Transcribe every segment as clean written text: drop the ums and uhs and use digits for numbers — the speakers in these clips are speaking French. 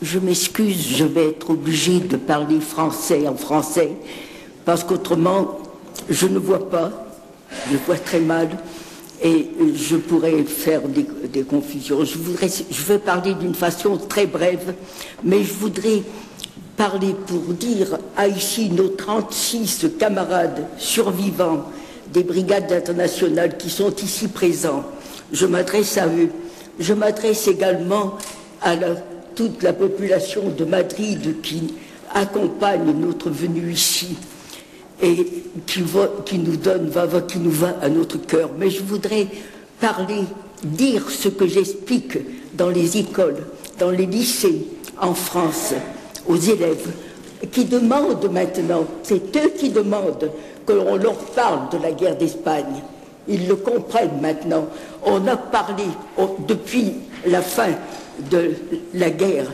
Je m'excuse, je vais être obligée de parler français en français, parce qu'autrement, je ne vois pas, je vois très mal, et je pourrais faire des confusions. Je veux parler d'une façon très brève, mais je voudrais parler pour dire à ici nos 36 camarades survivants des brigades internationales qui sont ici présents. Je m'adresse à eux. Je m'adresse également à toute la population de Madrid qui accompagne notre venue ici et qui nous va à notre cœur. Mais je voudrais dire ce que j'explique dans les écoles, dans les lycées, en France, aux élèves, qui demandent maintenant, c'est eux qui demandent que l'on leur parle de la guerre d'Espagne. Ils le comprennent maintenant. On a parlé, depuis la fin de la guerre,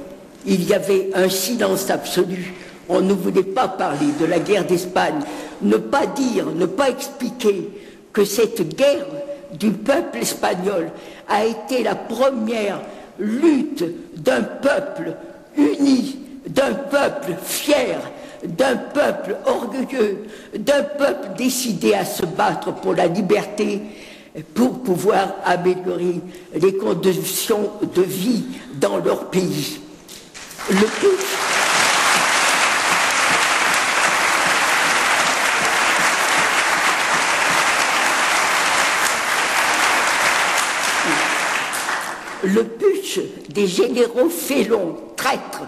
il y avait un silence absolu. On ne voulait pas parler de la guerre d'Espagne, ne pas dire, ne pas expliquer que cette guerre du peuple espagnol a été la première lutte d'un peuple uni, d'un peuple fier, d'un peuple orgueilleux, d'un peuple décidé à se battre pour la liberté, pour pouvoir améliorer les conditions de vie dans leur pays. Le putsch des généraux félons, traîtres,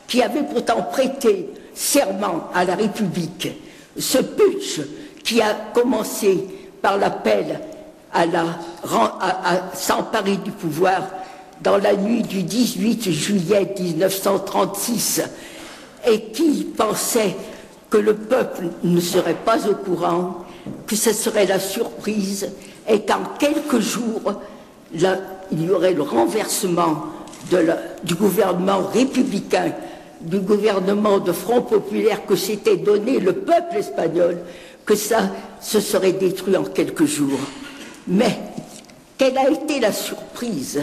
qui avaient pourtant prêté serment à la République, ce putsch qui a commencé par l'appel à s'emparer du pouvoir dans la nuit du 18 juillet 1936 et qui pensait que le peuple ne serait pas au courant, que ce serait la surprise et qu'en quelques jours, il y aurait le renversement du gouvernement républicain, du gouvernement de Front populaire que s'était donné le peuple espagnol, que ça se serait détruit en quelques jours. Mais quelle a été la surprise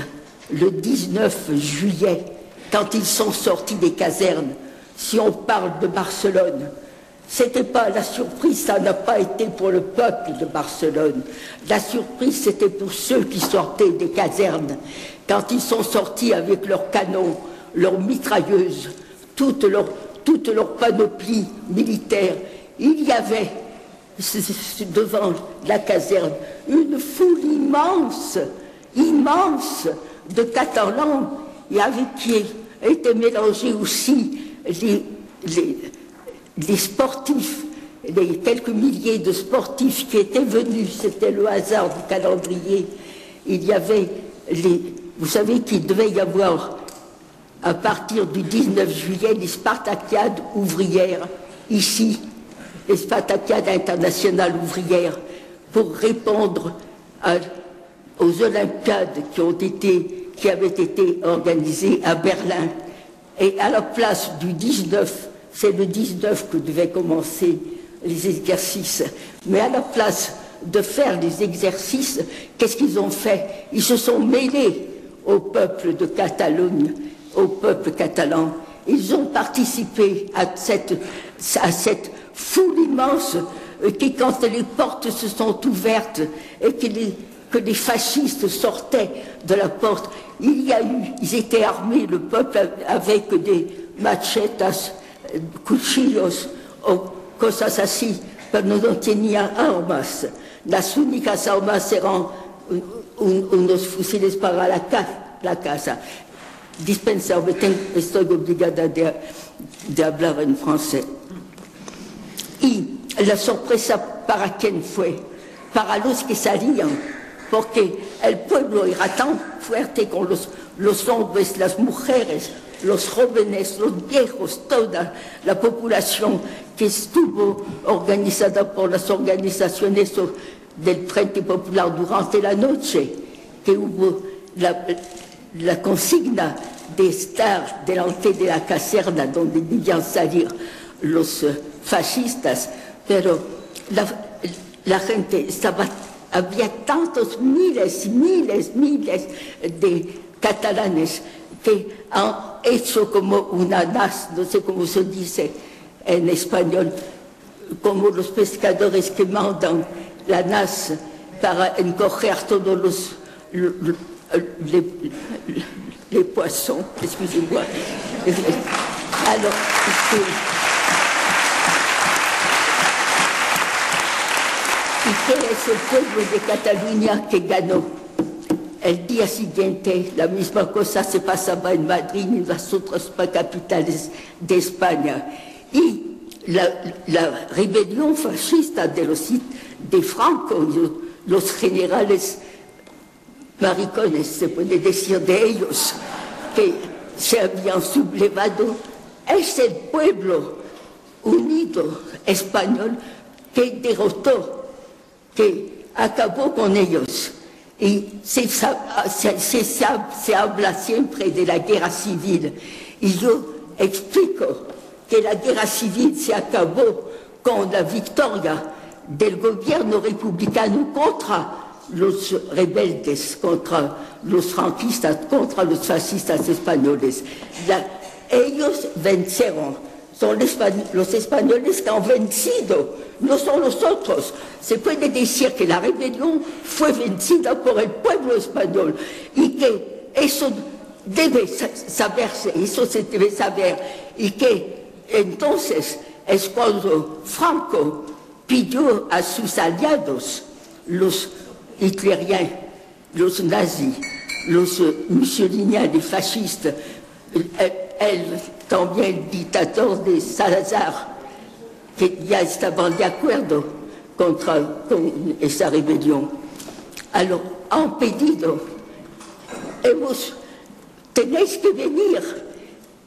le 19 juillet, quand ils sont sortis des casernes? Si on parle de Barcelone, c'était pas la surprise, ça n'a pas été pour le peuple de Barcelone. La surprise, c'était pour ceux qui sortaient des casernes, quand ils sont sortis avec leurs canons, leurs mitrailleuses, toute leur panoplie militaire. Il y avait devant la caserne une foule immense, immense de Catalans, et avec qui étaient mélangés aussi les sportifs, les quelques milliers de sportifs qui étaient venus. C'était le hasard du calendrier. Il y avait vous savez qu'il devait y avoir à partir du 19 juillet les Spartakiades ouvrières ici, les Spartakiades internationales ouvrières, pour répondre aux Olympiades qui avaient été organisées à Berlin. Et à la place du 19, c'est le 19 que devaient commencer les exercices, mais à la place de faire les exercices, qu'est-ce qu'ils ont fait? Ils se sont mêlés au peuple de Catalogne, au peuple catalan. Ils ont participé à cette foule immense qui, quand les portes se sont ouvertes et que les fascistes sortaient de la porte, ils étaient armés, le peuple, avec des machetas, cuchillos o cosas así, pero no tenían armas. Las únicas armas eran unos fusiles para la casa. Dispensable, estoy obligada de hablar en francés. Y la sorpresa para quién fue, para los que salían, porque el pueblo era tan fuerte con los hombres, las mujeres, los jóvenes, los viejos, toda la población que estuvo organizada por las organizaciones del Frente Popular durante la noche, que hubo la consigna de estar delante de la caserna donde debían salir los fascistas, pero la gente había miles de catalanes que hecho como una nas, no sé cómo se dice en español, como los pescadores que mandan la nas para encoger todos les poissons, excusez-moi. Alors, ¿y qué es el pueblo de Cataluña que ganó? El día siguiente, la misma cosa se pasaba en Madrid y en las otras capitales de España. Y la rebelión fascista de Franco, los generales maricones, se puede decir de ellos, que se habían sublevado, es el pueblo unido español que derrotó, que acabó con ellos. Y se habla siempre de la guerra civil. Y yo explico que la guerra civil se acabó con la victoria del gobierno republicano contra los rebeldes, contra los franquistas, contra los fascistas españoles. Ellos vencieron. Son los españoles que han vencido, no son los otros. Se puede decir que la rebelión fue vencida por el pueblo español y que eso debe saberse, eso se debe saber, y que entonces es cuando Franco pidió a sus aliados, los hitleriens, los nazis, los mussolinianos, fascistas, también el dictador de Salazar, que ya estaban de acuerdo con esa rebelión. Alors, han pedido, tenéis que venir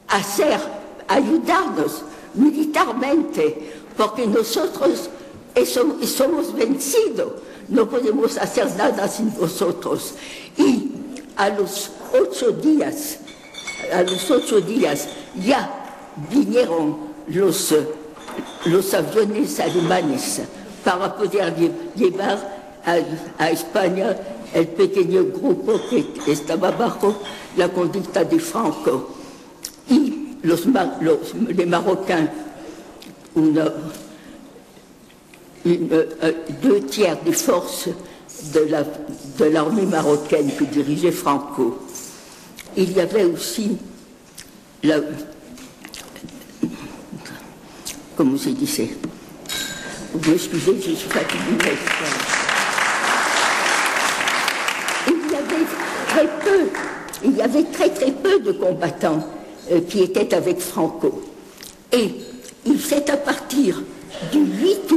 a ayudarnos militarmente, porque nosotros somos vencidos, no podemos hacer nada sin vosotros. Y a los 8 días ya vinieron los aviones alemanes para poder llevar a España el pequeño grupo que estaba bajo la conducta de Franco. Y les Marocains, 2 tiers des forces de l'armée marocaine que dirigeait Franco. Il y avait aussi comment se disait, vous m'excusez, je suis fatiguée. Il y avait très peu de combattants qui étaient avec Franco. Et c'est à partir du 8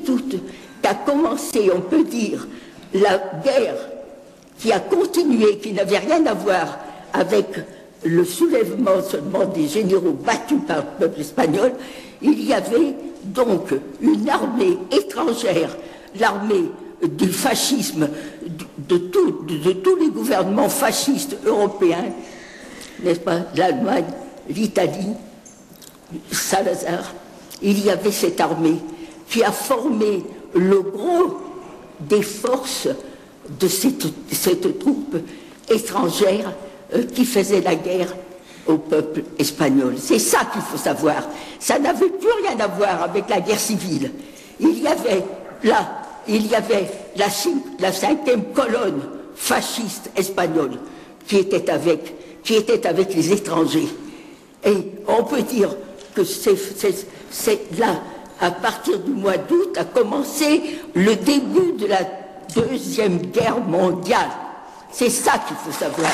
août qu'a commencé, on peut dire, la guerre qui a continué, qui n'avait rien à voir avec le soulèvement seulement des généraux battus par le peuple espagnol. Il y avait donc une armée étrangère, l'armée du fascisme, de tous les gouvernements fascistes européens, n'est-ce pas, l'Allemagne, l'Italie, Salazar. Il y avait cette armée qui a formé le gros des forces de cette troupe étrangère qui faisait la guerre au peuple espagnol. C'est ça qu'il faut savoir. Ça n'avait plus rien à voir avec la guerre civile. Il y avait la 5e colonne fasciste espagnole qui était avec les étrangers. Et on peut dire que c'est là, à partir du mois d'août, a commencé le début de la Deuxième Guerre mondiale. C'est ça qu'il faut savoir.